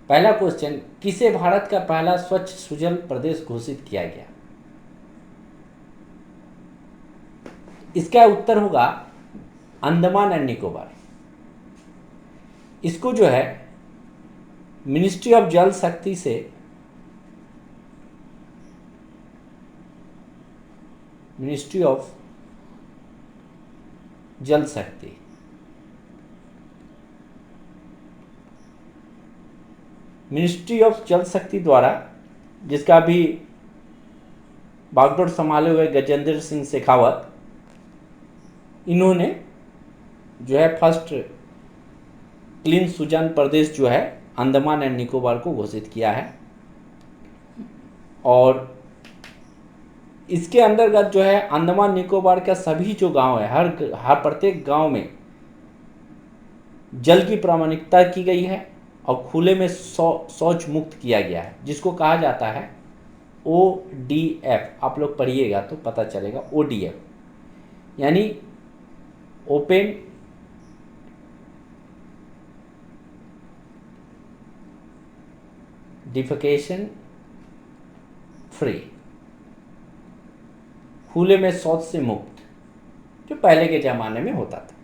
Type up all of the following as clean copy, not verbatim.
पहला क्वेश्चन, किसे भारत का पहला स्वच्छ सुजल प्रदेश घोषित किया गया? इसका उत्तर होगा अंडमान एंड निकोबार। इसको जो है मिनिस्ट्री ऑफ जल शक्ति से मिनिस्ट्री ऑफ जल शक्ति मिनिस्ट्री ऑफ जल शक्ति द्वारा, जिसका भी बागडोर संभाले हुए गजेंद्र सिंह शेखावत, इन्होंने जो है फर्स्ट क्लीन सुजन प्रदेश जो है अंडमान एंड निकोबार को घोषित किया है। और इसके अंतर्गत जो है अंडमान निकोबार का सभी जो गांव है, हर प्रत्येक गांव में जल की प्रामाणिकता की गई है और खुले में शौच मुक्त किया गया है, जिसको कहा जाता है ODF। आप लोग पढ़िएगा तो पता चलेगा, ODF यानी ओपन डिफेकेशन फ्री, खुले में शौच से मुक्त, जो पहले के जमाने में होता था।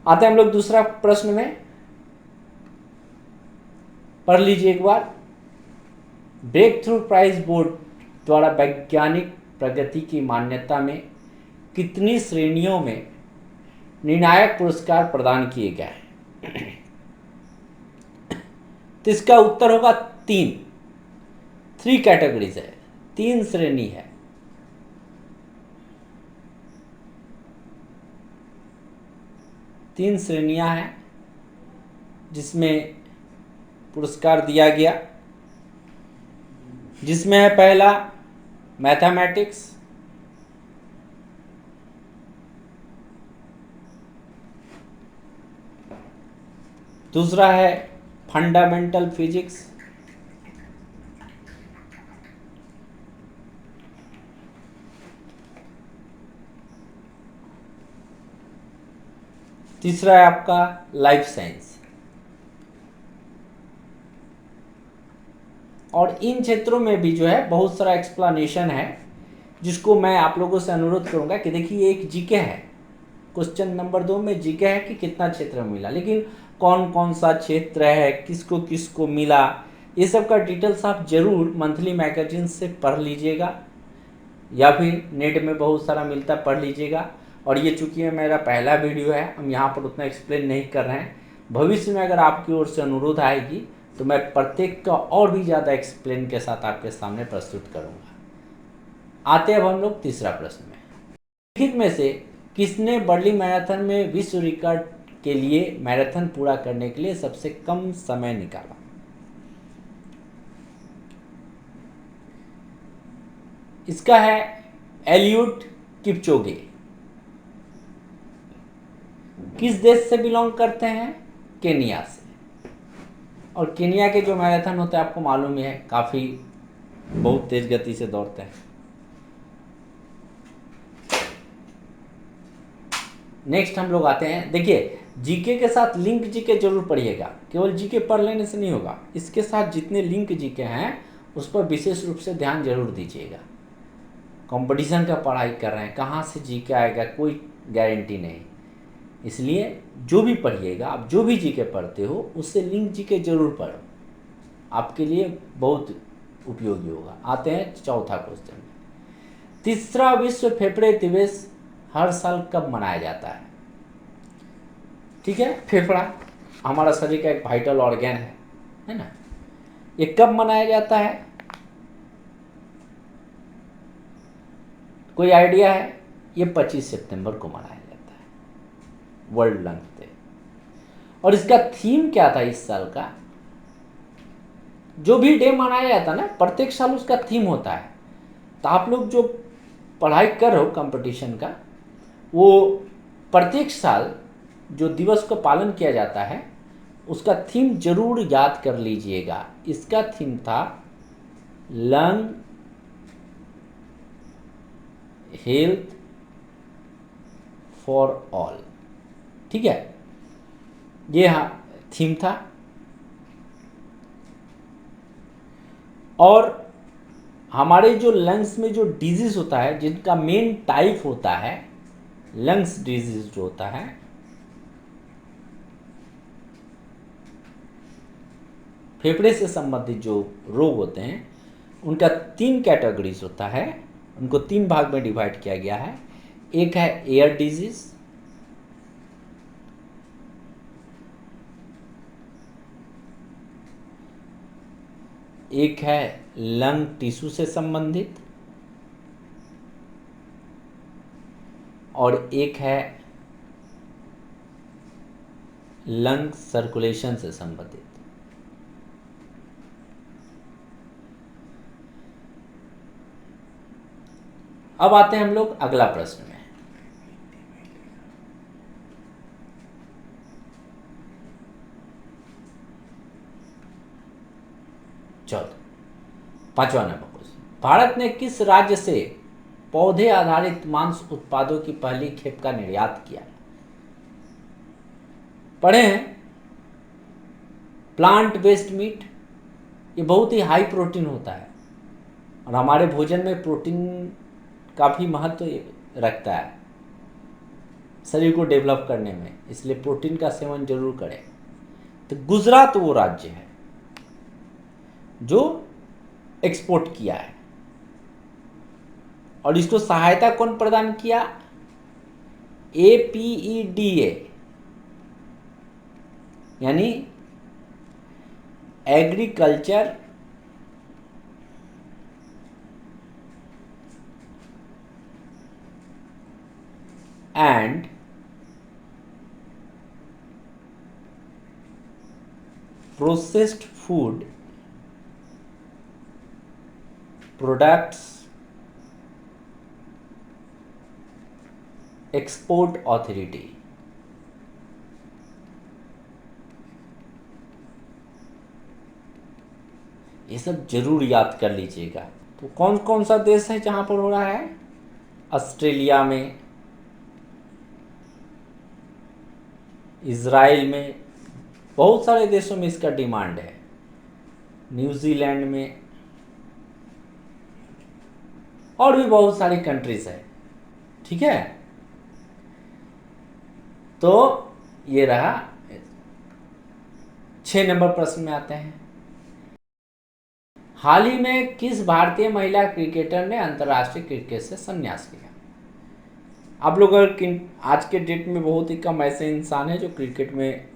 आते हैं हम लोग दूसरा प्रश्न में, पढ़ लीजिए एक बार। ब्रेक थ्रू प्राइज बोर्ड द्वारा वैज्ञानिक प्रगति की मान्यता में कितनी श्रेणियों में निर्णायक पुरस्कार प्रदान किए गए हैं? तो इसका उत्तर होगा 3 कैटेगरीज है, 3 श्रेणी है। तीन श्रेणियां हैं जिसमें पुरस्कार दिया गया, जिसमें है पहला मैथमेटिक्स, दूसरा है फंडामेंटल फिजिक्स, तीसरा है आपका लाइफ साइंस। और इन क्षेत्रों में भी जो है बहुत सारा एक्सप्लेनेशन है, जिसको मैं आप लोगों से अनुरोध करूंगा कि देखिए एक जीके है, क्वेश्चन नंबर 2 में जीके है कि कितना क्षेत्र मिला, लेकिन कौन कौन सा क्षेत्र है, किसको किसको मिला, ये सब का डिटेल्स आप जरूर मंथली मैगजीन से पढ़ लीजिएगा, या फिर नेट में बहुत सारा मिलता है, पढ़ लीजिएगा। और ये चूंकि मेरा पहला वीडियो है, हम यहाँ पर उतना एक्सप्लेन नहीं कर रहे हैं। भविष्य में अगर आपकी ओर से अनुरोध आएगी तो मैं प्रत्येक का और भी ज़्यादा एक्सप्लेन के साथ आपके सामने प्रस्तुत करूँगा। आते अब हम लोग तीसरा प्रश्न में। निम्नलिखित में से किसने बर्लिन मैराथन में विश्व रिकॉर्ड के लिए मैराथन पूरा करने के लिए सबसे कम समय निकाला? इसका है एलियूड किपचोगे। किस देश से बिलोंग करते हैं? केनिया से। और केनिया के जो मैराथन होते हैं आपको मालूम ही है, काफ़ी बहुत तेज गति से दौड़ते हैं। नेक्स्ट हम लोग आते हैं, देखिए जीके के साथ लिंक जीके जरूर पढ़िएगा, केवल जीके पढ़ लेने से नहीं होगा, इसके साथ जितने लिंक जीके हैं उस पर विशेष रूप से ध्यान जरूर दीजिएगा। कंपटीशन का पढ़ाई कर रहे हैं, कहाँ से जीके आएगा कोई गारंटी नहीं, इसलिए जो भी पढ़िएगा, आप जो भी जीके पढ़ते हो उससे लिंक जीके जरूर पढ़ो, आपके लिए बहुत उपयोगी होगा। आते हैं चौथा क्वेश्चन। तीसरा विश्व फेफड़े दिवस हर साल कब मनाया जाता है? ठीक है, फेफड़ा हमारा शरीर का एक वाइटल ऑर्गन है ना, ये कब मनाया जाता है? कोई आइडिया है? ये 25 सितंबर को मनाया जाता है, वर्ल्ड लंग डे। और इसका थीम क्या था इस साल का? जो भी डे मनाया जाता है ना, प्रत्येक साल उसका थीम होता है। तो आप लोग जो पढ़ाई कर रहे हो कंपटीशन का, वो प्रत्येक साल जो दिवस का पालन किया जाता है उसका थीम जरूर याद कर लीजिएगा। इसका थीम था लंग हेल्थ फॉर ऑल। ठीक है, ये हाँ थीम था। और हमारे जो लंग्स में जो डिजीज होता है, जिनका मेन टाइप होता है लंग्स डिजीज जो होता है, फेफड़े से संबंधित जो रोग होते हैं, उनका 3 कैटेगरीज होता है। उनको 3 भाग में डिवाइड किया गया है। एक है एयर डिजीज, एक है लंग टिश्यू से संबंधित, और एक है लंग सर्कुलेशन से संबंधित। अब आते हैं हम लोग अगला प्रश्न में। चलो, 5वां नंबर क्वेश्चन। भारत ने किस राज्य से पौधे आधारित मांस उत्पादों की पहली खेप का निर्यात किया? पढ़े हैं प्लांट बेस्ड मीट, ये बहुत ही हाई प्रोटीन होता है और हमारे भोजन में प्रोटीन काफ़ी महत्व रखता है शरीर को डेवलप करने में, इसलिए प्रोटीन का सेवन जरूर करें। तो गुजरात वो राज्य है जो एक्सपोर्ट किया है, और इसको सहायता कौन प्रदान किया? APEDA, यानी agriculture and processed food products export authority. ये सब जरूर याद कर लीजिएगा। तो कौन कौन सा देश है जहां पर हो रहा है? ऑस्ट्रेलिया में, इजराइल में, बहुत सारे देशों में इसका डिमांड है, न्यूजीलैंड में, और भी बहुत सारी कंट्रीज है। ठीक है, तो ये रहा। 6 नंबर प्रश्न में आते हैं। हाल ही में किस भारतीय महिला क्रिकेटर ने अंतर्राष्ट्रीय क्रिकेट से संन्यास लिया? आप लोग अगर आज के डेट में बहुत ही कम ऐसे इंसान हैं जो क्रिकेट में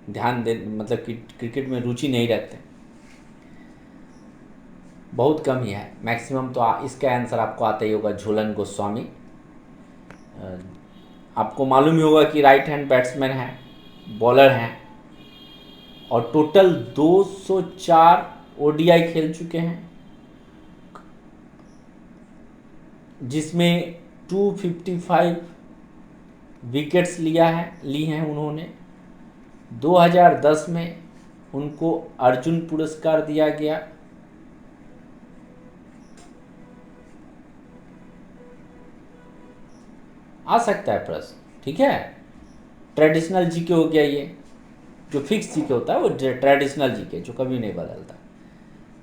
ध्यान दे, मतलब कि क्रिकेट में रुचि नहीं रखते, बहुत कम ही है। मैक्सिमम तो इसका आंसर आपको आता ही होगा, झूलन गोस्वामी। आपको मालूम ही होगा कि राइट हैंड बैट्समैन है, बॉलर हैं, और टोटल 204 ODI खेल चुके हैं, जिसमें 255 विकेट्स ली हैं उन्होंने। 2010 में उनको अर्जुन पुरस्कार दिया गया। आ सकता है प्रश्न, ठीक है। ट्रेडिशनल जीके हो गया, ये जो फिक्स जीके होता है वो ट्रेडिशनल जीके जो कभी नहीं बदलता।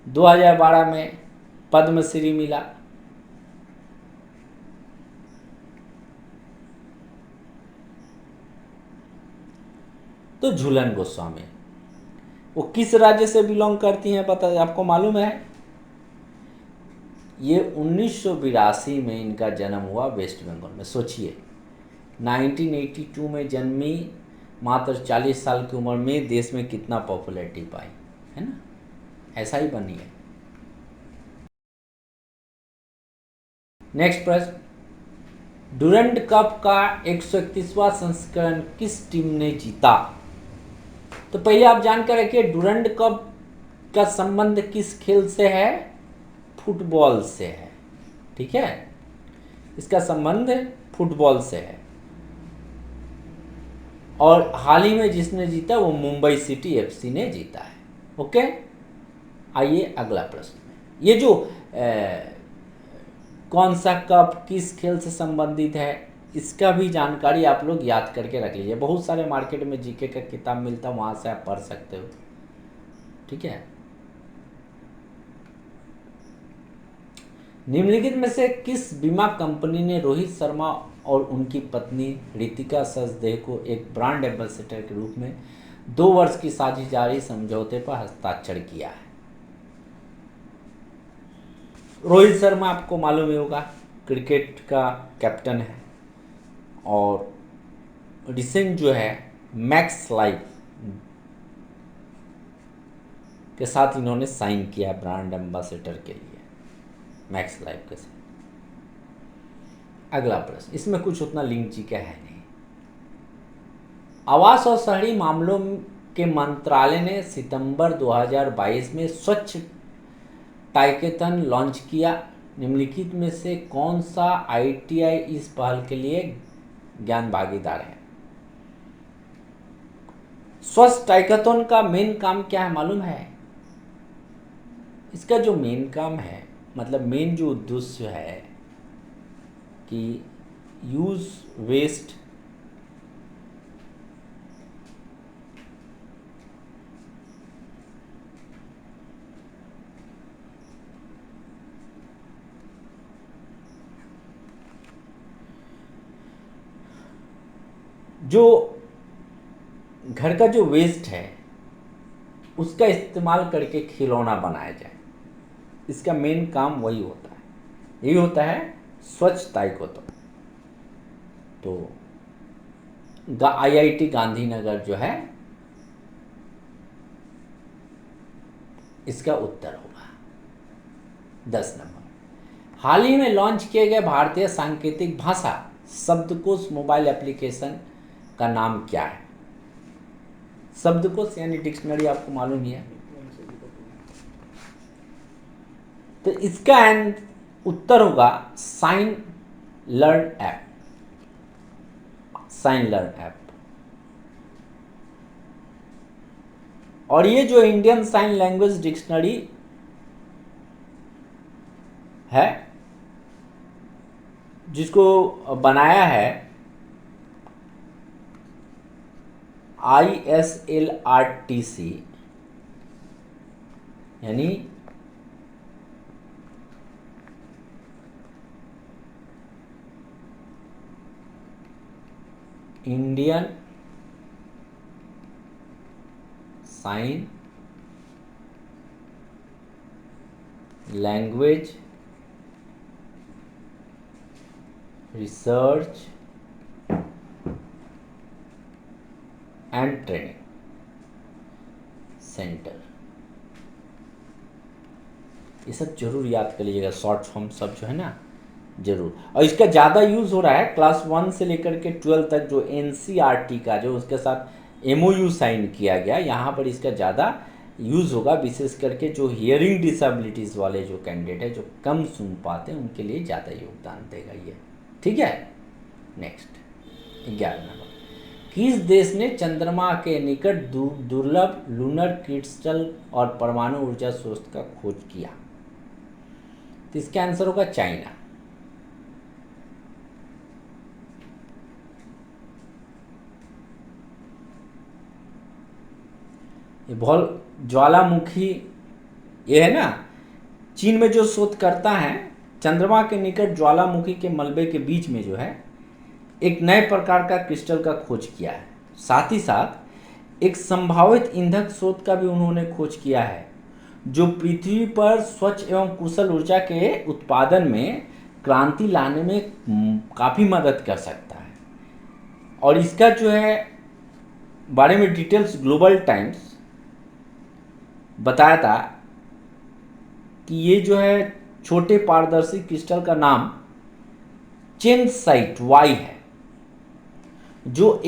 2012 में पद्मश्री मिला। तो झूलन गोस्वामी वो किस राज्य से बिलोंग करती हैं पता आपको मालूम है? ये 1982 में इनका जन्म हुआ वेस्ट बंगाल में। सोचिए 1982 में जन्मी, मात्र 40 साल की उम्र में देश में कितना पॉपुलैरिटी पाई है ना, ऐसा ही बनी है। नेक्स्ट प्रश्न, डुरंड कप का 131वां संस्करण किस टीम ने जीता? तो पहले आप जानकर रखिए डुरंड कप का संबंध किस खेल से है? फुटबॉल से है। ठीक है, इसका संबंध फुटबॉल से है, और हाल ही में जिसने जीता वो मुंबई सिटी FC ने जीता है। ओके, आइए अगला प्रश्न में। ये जो कौन सा कप किस खेल से संबंधित है, इसका भी जानकारी आप लोग याद करके रख लीजिए। बहुत सारे मार्केट में जीके का किताब मिलता है, वहाँ से आप पढ़ सकते हो। ठीक है, निम्नलिखित में से किस बीमा कंपनी ने रोहित शर्मा और उनकी पत्नी रितिका सचदेव को एक ब्रांड एम्बेसडर के रूप में 2 वर्ष की साझेदारी समझौते पर हस्ताक्षर किया है? रोहित शर्मा आपको मालूम ही होगा, क्रिकेट का कैप्टन है, और रिसेंट जो है मैक्स लाइफ के साथ इन्होंने साइन किया ब्रांड एम्बेसडर के लिए, मैक्स लाइफ के साथ। अगला प्रश्न, इसमें कुछ उतना लिंक जी का है नहीं। आवास और शहरी मामलों के मंत्रालय ने सितंबर 2022 में स्वच्छ टाइकेथन लॉन्च किया। निम्नलिखित में से कौन सा आईटीआई इस पहल के लिए ज्ञान भागीदार है? स्वच्छ टाइकेथन का मेन काम क्या है मालूम है? इसका जो मेन काम है, मतलब मेन जो उद्देश्य है कि यूज वेस्ट जो घर का जो वेस्ट है उसका इस्तेमाल करके खिलौना बनाया जाए, इसका मेन काम वही होता है, यही होता है स्वच्छ टाइकेथन। तो आईआईटी गांधीनगर जो है इसका उत्तर होगा 10 नंबर। हाल ही में लॉन्च किए गए भारतीय सांकेतिक भाषा शब्दकोश मोबाइल एप्लीकेशन का नाम क्या है? शब्दकोश यानी डिक्शनरी आपको मालूम ही है। तो इसका उत्तर होगा sign learn app, sign learn app. और ये जो इंडियन साइन लैंग्वेज डिक्शनरी है जिसको बनाया है ISLRTC यानी Indian sign language research and training centre. ये सब जरूर याद कर लीजिएगा, शॉर्ट फॉर्म सब जो है ना जरूर। और इसका ज़्यादा यूज़ हो रहा है क्लास 1 से लेकर के 12 तक, जो NCERT का जो उसके साथ MOU साइन किया गया, यहाँ पर इसका ज़्यादा यूज़ होगा, विशेष करके जो हियरिंग डिसेबिलिटीज़ वाले जो कैंडिडेट है, जो कम सुन पाते हैं, उनके लिए ज़्यादा योगदान देगा ये। ठीक है, नेक्स्ट 11 नंबर। किस देश ने चंद्रमा के निकट दुर्लभ लूनर क्रिस्टल और परमाणु ऊर्जा स्रोत का खोज किया? तो इसका आंसर होगा चाइना। ये बहुत ज्वालामुखी ये है ना, चीन में जो शोधकर्ता है, चंद्रमा के निकट ज्वालामुखी के मलबे के बीच में जो है एक नए प्रकार का क्रिस्टल का खोज किया है। साथ ही साथ एक संभावित ईंधन स्रोत का भी उन्होंने खोज किया है जो पृथ्वी पर स्वच्छ एवं कुशल ऊर्जा के उत्पादन में क्रांति लाने में काफ़ी मदद कर सकता है। और इसका जो है बारे में डिटेल्स ग्लोबल टाइम्स बताया था कि ये जो है छोटे पारदर्शी क्रिस्टल का नाम चेनसाइट वाई है, जो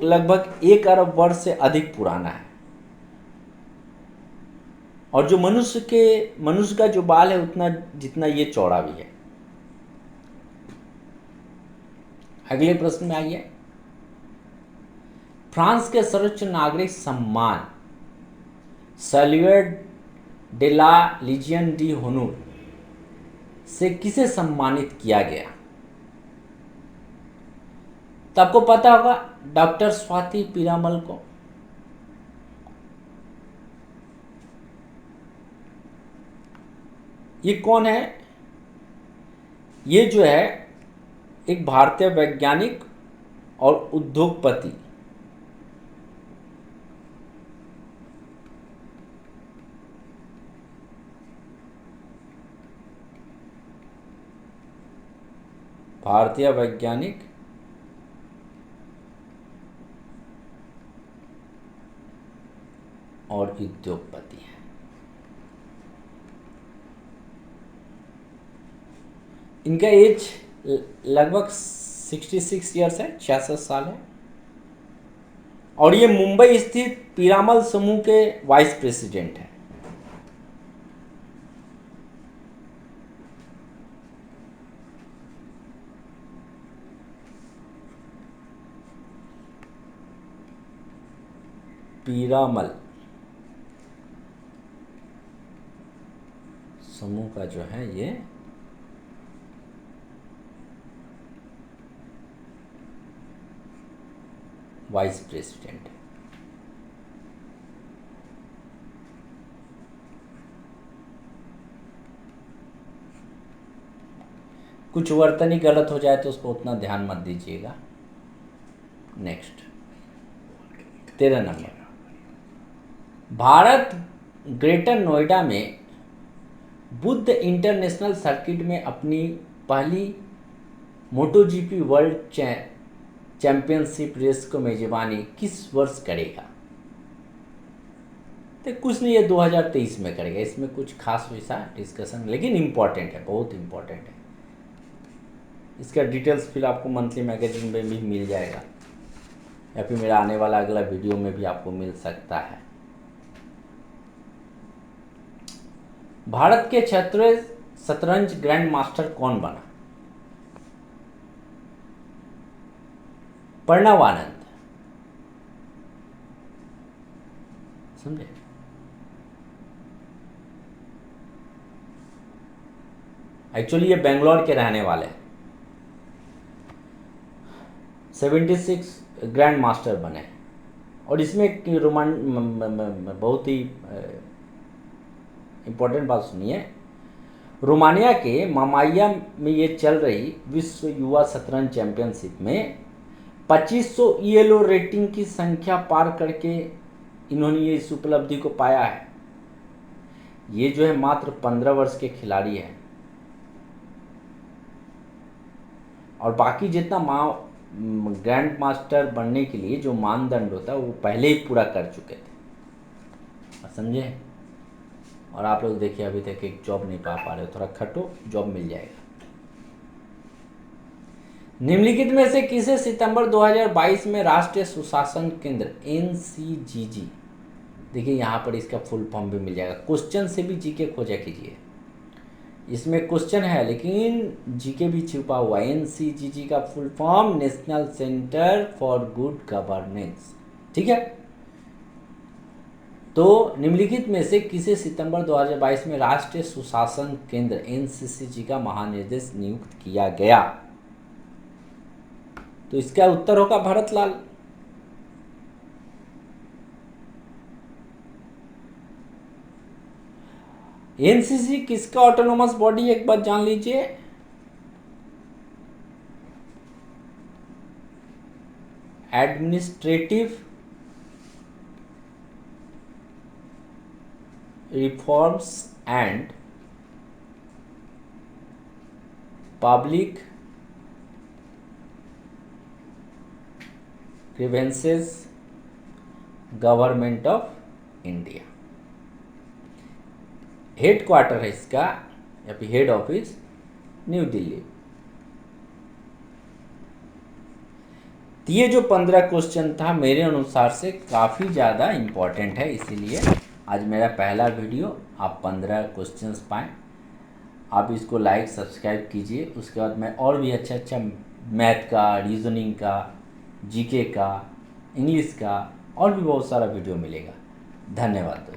लगभग 1 अरब वर्ष से अधिक पुराना है, और जो मनुष्य का जो बाल है उतना जितना ये चौड़ा भी है। अगले प्रश्न में आइए। फ्रांस के सर्वोच्च नागरिक सम्मान सेल्यूर de la लीजियन डी होनूर से किसे सम्मानित किया गया? तो आपको पता होगा डॉक्टर स्वाति पीरामल को। ये कौन है? ये जो है एक भारतीय वैज्ञानिक और उद्योगपति भारतीय वैज्ञानिक और उद्योगपति हैं। इनका एज लगभग 66 ईयर्स है, 66 साल है, और ये मुंबई स्थित पीरामल समूह के वाइस प्रेसिडेंट हैं। पीरामल समूह का जो है ये वाइस प्रेसिडेंट है। कुछ वर्तनी गलत हो जाए तो उसको उतना ध्यान मत दीजिएगा। Next 13 number, Bharat greater Noida में बुद्ध इंटरनेशनल सर्किट में अपनी पहली मोटोजीपी वर्ल्ड चैंपियनशिप रेस को मेजबानी किस वर्ष करेगा? तो कुछ नहीं, ये 2023 में करेगा। इसमें कुछ खास वैसा डिस्कशन, लेकिन इम्पॉर्टेंट है, बहुत इम्पॉर्टेंट है। इसका डिटेल्स फिर आपको मंथली मैगजीन में भी मिल जाएगा, या फिर मेरा आने वाला अगला वीडियो में भी आपको मिल सकता है। भारत के क्षेत्रीय शतरंज ग्रैंड मास्टर कौन बना? प्रणव आनंद, समझे? एक्चुअली ये बेंगलोर के रहने वाले हैं। 76 ग्रैंड मास्टर बने, और इसमें एक बहुत ही इम्पोर्टेंट बात सुनिए। रोमानिया के मामाइया में ये चल रही विश्व युवा शतरंज चैंपियनशिप में 2500 ELO रेटिंग की संख्या पार करके इन्होंने ये इस उपलब्धि को पाया है। ये जो है मात्र 15 वर्ष के खिलाड़ी हैं, और बाकी जितना ग्रैंड मास्टर बनने के लिए जो मानदंड होता है वो पहले ही पूरा कर चुके थे, समझे? और आप लोग देखिए अभी तक एक जॉब नहीं पा रहे हो, थोड़ा खटो, जॉब मिल जाएगा। निम्नलिखित में से किसे सितंबर 2022 में राष्ट्रीय सुशासन केंद्र NCGG, देखिए यहाँ पर इसका फुल फॉर्म भी मिल जाएगा। क्वेश्चन से भी जीके खोजा कीजिए, इसमें क्वेश्चन है लेकिन जीके भी छुपा हुआ है। NCGG का full form national centre for good governance, ठीक है? तो निम्नलिखित में से किसे सितंबर 2022 में राष्ट्रीय सुशासन केंद्र NCCG का महानिदेशक नियुक्त किया गया? तो इसका उत्तर होगा भरत लाल। NCC किसका ऑटोनोमस बॉडी, एक बार जान लीजिए। Administrative reforms and public grievances government of India. Head quarter है इसका, या फिर हेड ऑफिस न्यू दिल्ली। तो ये जो 15 क्वेश्चन था मेरे अनुसार से काफ़ी ज़्यादा इम्पॉर्टेंट है, इसीलिए आज मेरा पहला वीडियो आप 15 क्वेश्चंस पाएँ। आप इसको लाइक सब्सक्राइब कीजिए, उसके बाद मैं और भी अच्छा मैथ का, रीजनिंग का, जीके का, इंग्लिश का और भी बहुत सारा वीडियो मिलेगा। धन्यवाद दोस्तों।